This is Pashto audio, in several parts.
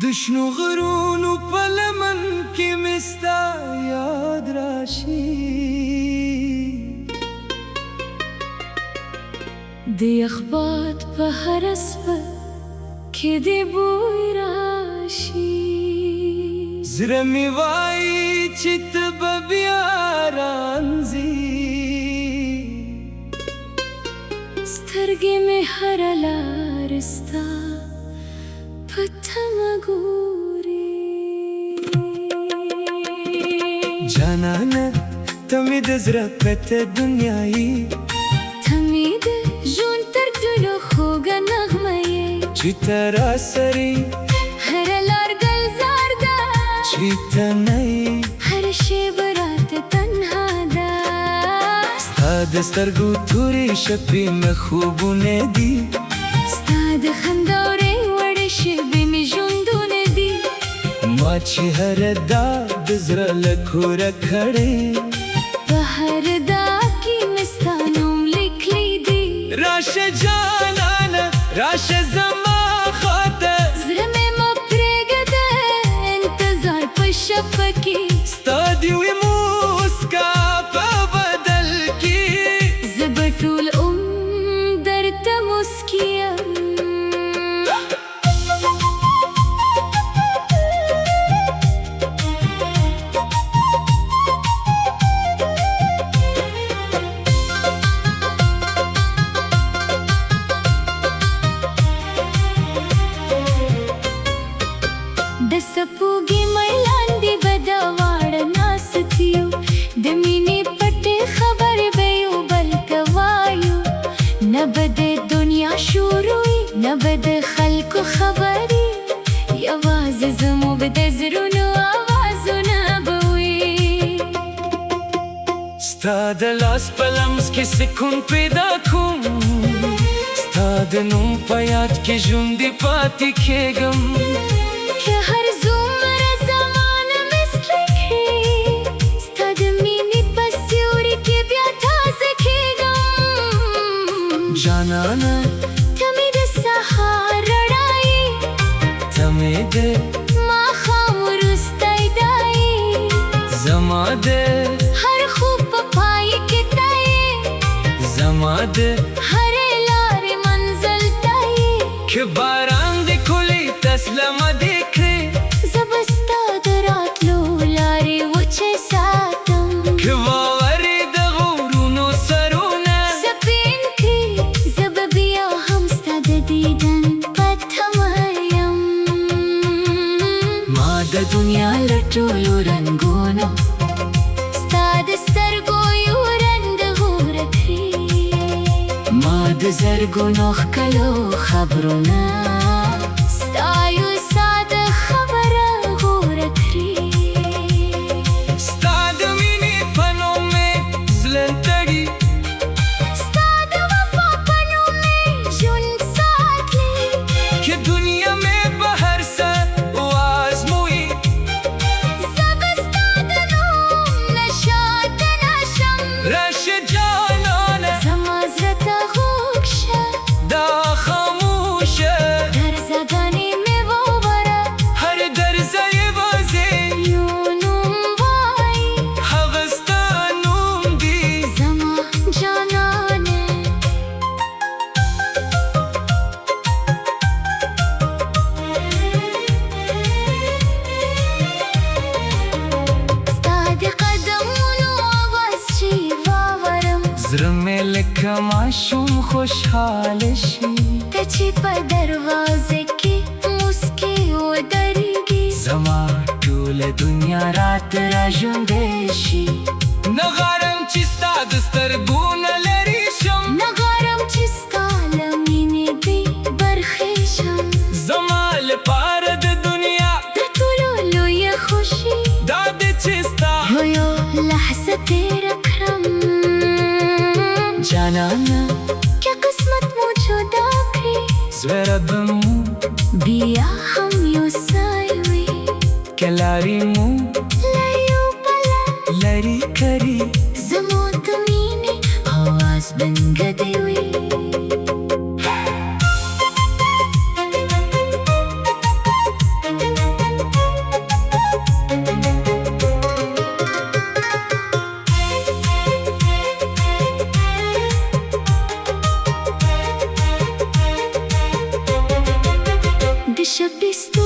دشنو غرونو په لمن کې مې ستا یاد راشي، د یخ باد په هر اسپه کې د بوی راشي. زړه مې وایي چې ته به بیا رانځې، سترګې مې هره لار ستا په تمه ګوري. جانانه ته مې د زړه پته دنیا یې، ته مې د ژوند تر ټولو خوږه نغمه یې، چې ته راسره یې هره لار ګلزار ده، چې ته نه یې هر شیبه راته تنها ده. ستا د سترګو تورې شپې مې خوبونه دي، ستا د خندا وړې وړې شېبې مې ژوندونه دي. ما چې هره دا د زړه له کوره کړې، په هر دا کې مې ستا نوم لیکلی دی. راشه جانانه راشه زما خواته، زړه مې مه پرېږده انتظار په شپه کې، ستا دې وي موسکا په بدل کې، زه به ټول عمر درته موسکی یم. د سپوږې میلاندې به د واړه ناست یو، د مینې پټې خبرې به یو بل ته وایو. نه به د دنیا شور وي نه به د خلکو خبرې، یوازې زموږ د زړونو آوازونه به وي. ستا د لاس په لمس کې سکون پیدا کوم، ستا د نوم په یاد کې ژوندی پاتې کېږم. که هر څومره زمانه مثل کړي، ستا د مینې په سیوري کې بیا تازه کېږم. جانانه ته مې د سهار رڼا یې، ته مې د ماښام وروستی دا یې، زما د هر خوب په پای کې ته یې، زما د هرې لارې منزل ته یې. که باران د کلی تسلمه دې کړې، زه به ستا د راتلو لارې وچې ساتم، که واورې د غرونو سرونه سپین کړي. زه به بیا هم ستا د دیدن په تمه یم. ما د دنیا له ټولو رنګونو ستا د سترګو یو رنګ غوره کړي. ما د زرګونو ښکلو خبرونه ستا یو ساده خبره غوره کړي. ستا د مینې په نوم مې زړه تړي، ستا د وفا په نوم مې ژوند ساتلی. که دنیا مې په هر څه وازموي، زه به ستا د نوم نه شاته نشم. راشه جانانه زما زړه ته غوږ شه، دا خاموشه درزګانې مې واوره. هر درزه یې وځې یو نوم وایي هغه ستا نوم دی. زما جانانه. ستا د قدمونو آواز چې واورم، زړه مې لکه ماشوم خوشحاله شي، ته چې په دروازه کې موسکې ودرېږي. زما ټوله دنیا راته راژوندی شي. نه غواړم چې ستا د سترګو نه لرې شم، نه غواړم چې ستا له مینې بې برخې شم. زما لپاره د دنیا تر ټولو لویه خوښي دا ده چې ستا یو لحظه تېره کړم. جانانه که قسمت مو جدا کړي، زړه به مو بیا هم یو ځای وي. که لارې مو له یو بله لرې کړي، زموږ د مینې آواز بنګدی وي.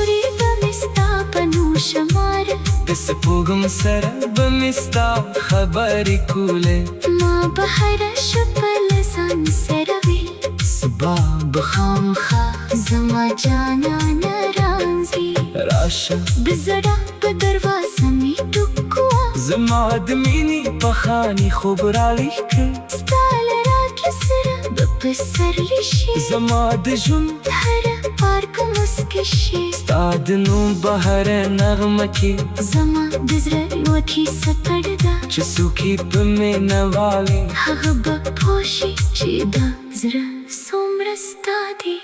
توري بمستا پنوشمار د سپوږم سره به مې ستا خبرې کولې ما بهر شپل ځان سره ویل سبا به خامخا زما جانانه راځي راشه د زړه په دروازه مې ټکوه زما د مینې پخاني خوب راویښ کړ ستا له راتلو سره به پسرلی شي زما د ژوند هره پارکه مسکه شي ستا د نوم بهر نغمه کې زما د زړه یوه کیسه پرده چې څوک یې په مینه والي هغه به پوه شي چې دا زړه څومره ستا دی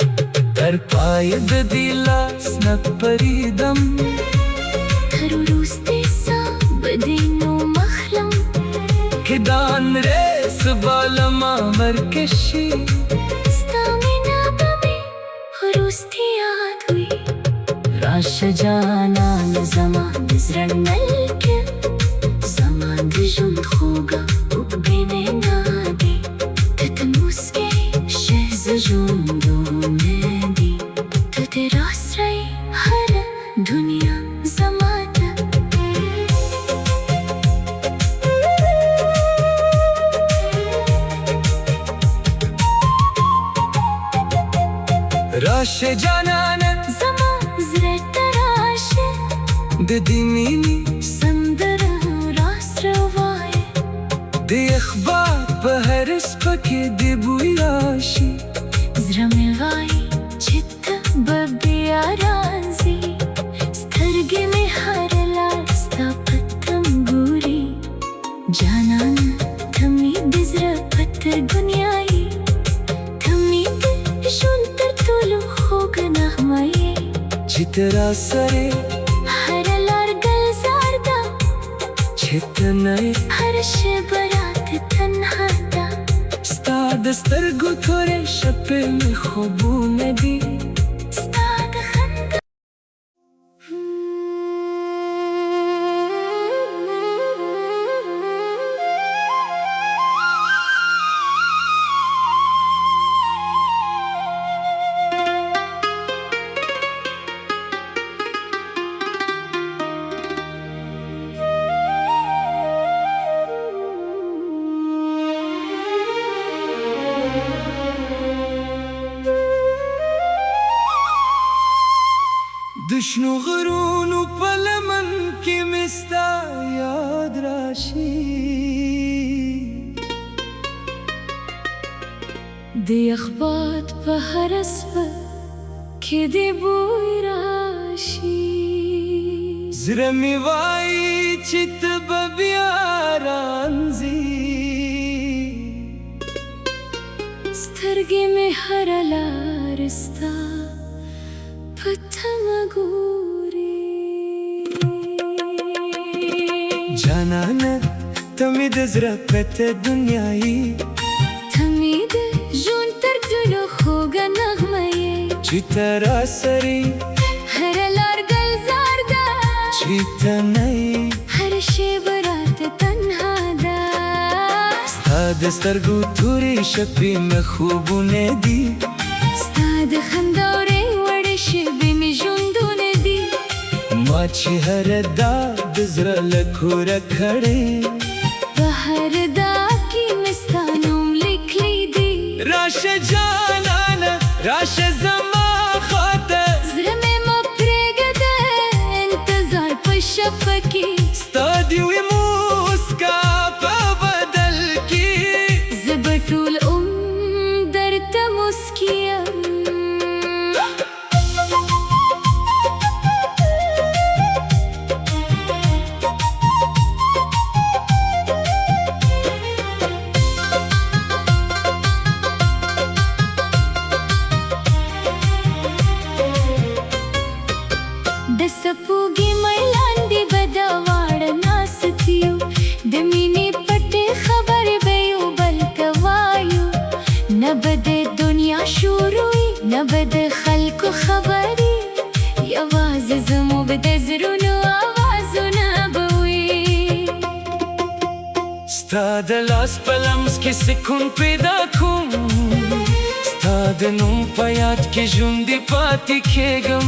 تر پایه د دې لاس نه پریدم تر وروستي ساه به دې نوم اخلم که دا انریس به له ما مرګ شي ستا مینه به مې وروستي یاد وي راشه جانانه زما د زړه ملکه زما د ژوند خوږه اوږدې مینا دي ته ته موسکې شه زه ژوندونه دي ته دې راسره یې هره دنیا زما ده راشه جانانه زما زړه ته راشه د دې مینې سندره راسره وایه د اخبار په هر څپه کې د بوی راشي زړه مې وایي چې ته به بیا راځې سترګې مې هره لار ستا په تم ګوري جانانه ته مې د زړه پترګنیا یې ته مې د ژوند تر ټولو خوږه نغمه یې چې ته راسره هره لار ګلزار ده چې ته نه یې هره شېبه راته تنها ده ستا د سترګو تورې شپې مې خوبونه دي ستا د خندا د شنو غرونو په لمن کې مې ستا یاد راشي د اخبات په هره څپه کې دې بوی راشي زړه مې وایي چې ته به بیا رانځې سترګې مې هره لار ستا په تمه ګوري جانانه ته مې د زړه پته دنیا یې ته مې د ژوند تر ټولو خوږه نغمه یې چې ته راسره هره لار ګلزار ده چې ته نه یې هره شېبه راته تنها ده ستا د سترګو تورې شپې مې خوبونه دي ستا د خندا وړې وړې شېبې مې ژوندونه دي ما چې هره دا د زړه له کوره کړې په هر دا کې مې ستا نوم لیکلی دی راشه جانانه راشه زما خواته زړه مې مه پرېږده انتظار په شپه کې ستا دې وي موسکا په بدل کې زه به ټول عمر درته موسکی یم د سپوږمۍ مړ لاندې به د واړه ناست یو د مینې پټې خبرې به یو بل ته وایو نه به د دنیا شروع وي نه به د خلکو خبرې یوازې زموږ د زړونو آوازونه به وي ستا د لاس په لمس کې سکون پیدا کوم ستا د نوم په یاد کې ژوندی پاتې کېږم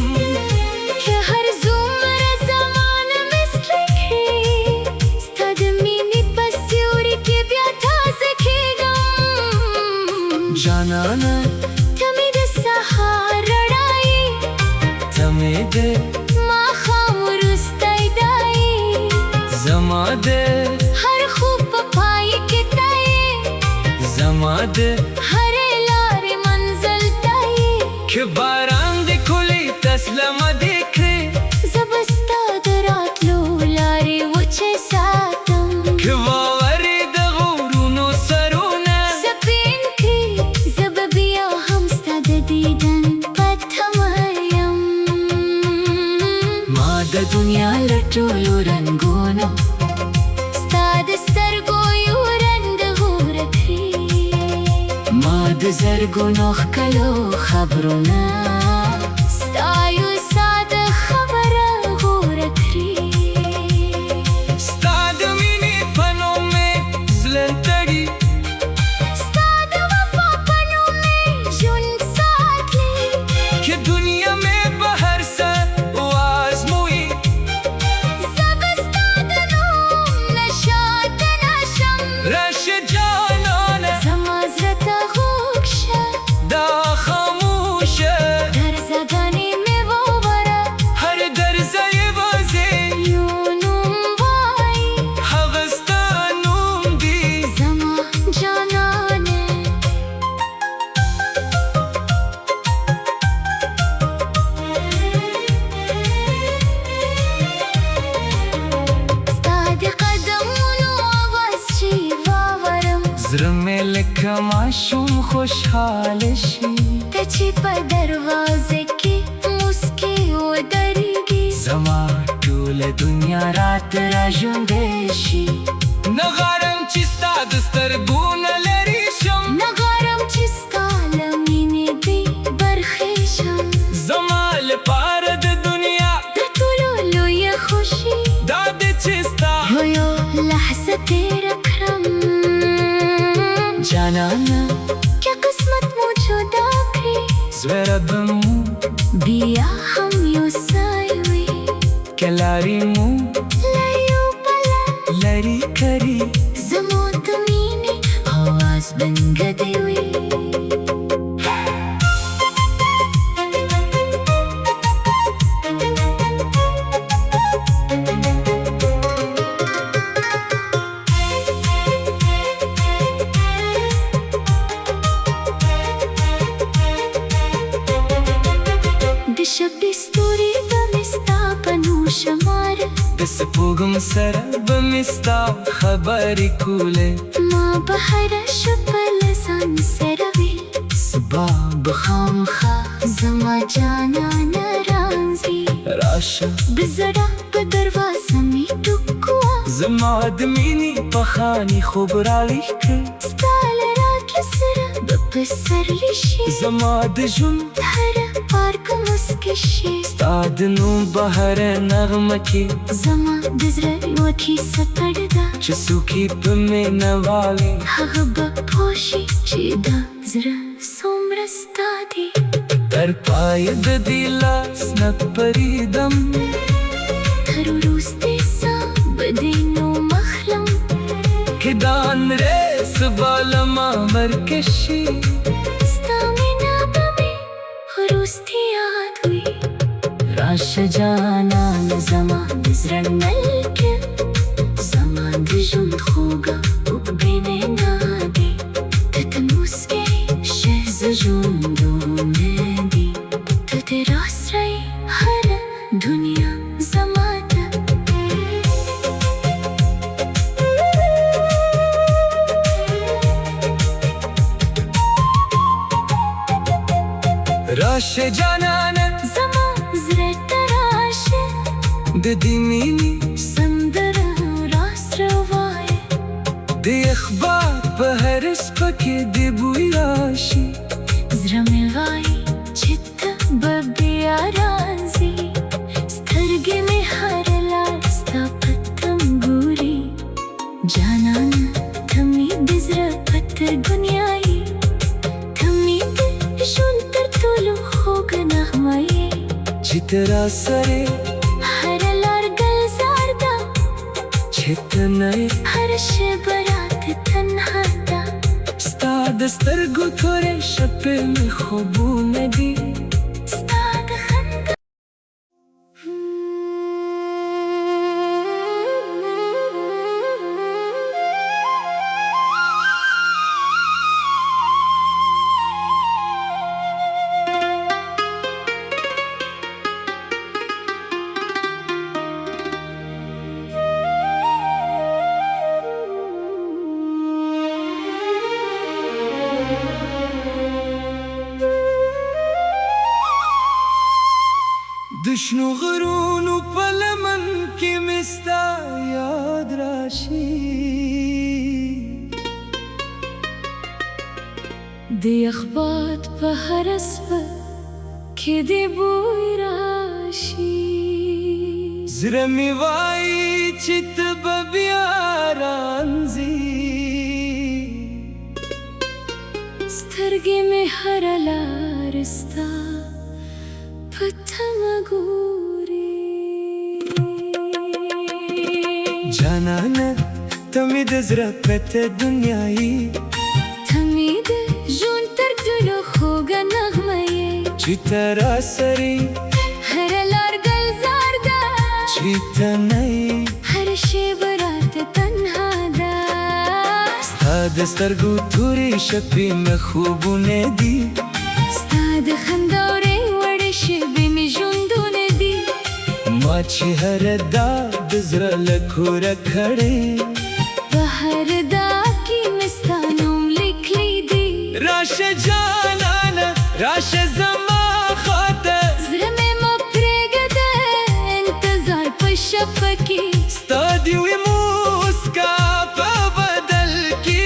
جانانا تمې د سهار رڼایي تمې د ماښام وروستی دی زما د هر خوب په پای کې ته یې زما د هرې لارې منزل ته یې که باران د کلی تسلمه دې کړې زه به ستا د راتلو لارې وچې ساتم که واورې د غرونو سرونه سپین کړي زه به بیا هم ستا د دیدن په تمه یم ما د دنیا له ټولو رنګونو ستا د سترګو یو رنګ ورک کړي ما د زرګونو ښکلو خبرونه ستا یو ساده خبره غوره کړي ستا د مینې په نوم مې زړه تړي ستا د وفا په نوم مې ژوند ساتلی که دنیا مې په هر څه وازموي زه به ستا د نوم نه شاته نشم راشه جانانه زما زړه ته غوږ شه دا خاموشه درزګانې مې ووره هر درزه یې وځې یو نوم وایي هغه ستا نوم دی زما جانانې ستا د قدمونو اواز چې واورم زړه مې لکه ماشوم خوشحاله شي ته چې په دروازه کې مسکي ودرېږي زما ټوله دنیا راته راژوندی شي نه غواړم چې ستا د سترګو نه لرې شم نه غواړم چې ستا له مینې بې برخې شم زما لپاره د دنیا تر ټولو لویه خوښي دا دی چې ستا یو لحظه تېره کړم جانانه که قسمت مو جدا کړي زړه به مو بیا هم یو ځای وي که لارې مو له یو بله لرې کړي زمو د مینې اواز بنګدی وي د شپې ستوري به مې ستا په نور شماره د سپوږم سره به مې ستا خبرې کولې ما به هره شپه له ځان سره ویل سبا به خامخا زما جانانه راځي راشه د زړه په دروازه مې ټکوه زما د مینې په خاني خوب رالیکه ستا له راتلو سره به پسرلی شي زما د ژوند هره پارک مسکې شي ستا د نوم بهر نغمه کې زما د زړه یوه کیسه پړه ده چې څوک یې په مینه والي هغه به پوه شي چې دا زړه څومره ستا دی تر پایه د دې لاس نه پرېږدم تر وروستي ساه به دې نوم اخلم که دا انرس به له ما ورکه شي ستا مینه به مې وروستي یاد وي راشه جانانه زما د زړه ملکه زما د ژوند خوږه وینا دی ته ته موسکې شه زه ژوندونه دي ته دې راسره یې هره دنیا زما ده راشه جانانه زما زړه ته راشه د دې مینې سندره راسره وایه د اخبار په هر شپه کې د بوی راشي زړه مې وایي چې ته به بیا راځې سترګې مې هره لار ستا په تم ګوري جانانه ته مې د زړه پترګونه یې ته مې د ژوند تر ټولو خوږه نغمه یې چې ته راسره هره لار ګلزار ده چې ته نه یې هره شېبه راته تنها ده ستا د سترګو تورې شپې مې خوبونه دي ستا د خندا د شنو غرونو په لمن کې مې ستا یاد راشي د یخبات په هر سپه کې دې بوی راشي زړه مې وایي چې ته به بیا رانځې سترګې مې هره لار ستا په تمه ګوري جانانه ته مې د زړه پته دنیا یې ته مې د ژوند تر ټولو خوږه نغمه یې چې ته راسره هره لار ګلزار ده چې ته نه یې هر شیبه راته تنها ده ستا د سترګو تورې شپې مې خوبونه دي ستا د خندا شبې مې ژوندونه دي ما چې هر دا د زړه له کوره کړې په هر دا کې مې ستا نوم لیکلی دی راشه جانانه راشه زما خواته زړه مې مه پرېږده انتظار په شپه کې ستا دې وي موسکا په بدل کې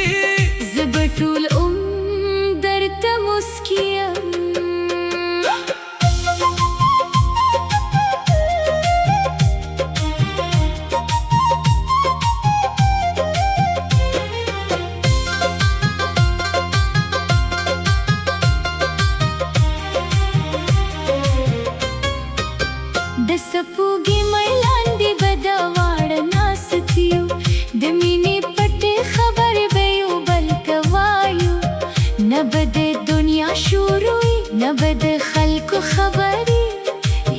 زه به ټول عمر درته موسکی یم د سپوږمۍ لاندې به د واړه ناست یو د مینې پټې خبرې به یو بل ته وایو نه به د دنیا شروع وي نه به د خلکو خبرې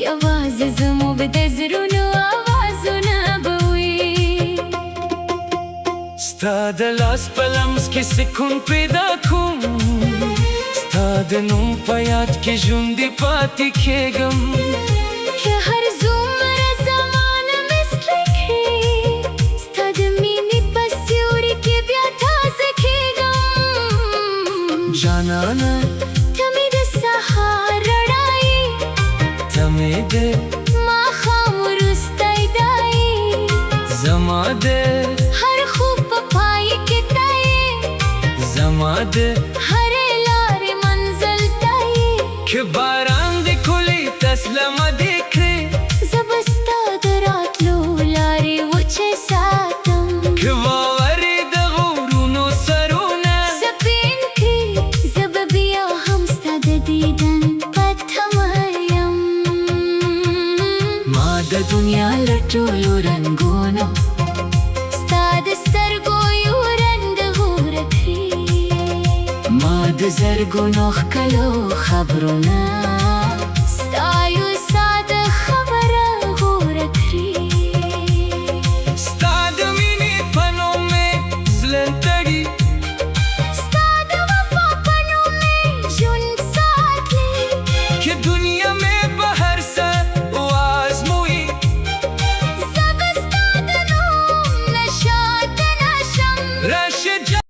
یوازې زموږ د زړونو آوازونه به وي ستا د لاس په لمس کې سکون پیدا کوم ستا د نوم په یاد کې ژوندی پاتې کېږم که هر څومره زمانه مثله کړي ستا د مینې په سیوري کې بیا تازه کېږم جانانه ته مې د سهار رڼا یې ته مې د ماښام وروستی دا یې زما د هر خوب په پای کې ته یې زما د هرې لارې منزل ته یې که باران د کلی تسلمه دې کړې زه به ستا د راتلو لارې وچې ساتم که واورې د غرونو سرونه سپین کړي زه به بیا هم ستا د دیدن په تمه یم ما د دنیا له ټولو رنګونو ستا د سترګو یو رنګ غوره کړي ما د زرګونو ښکلو خبرونه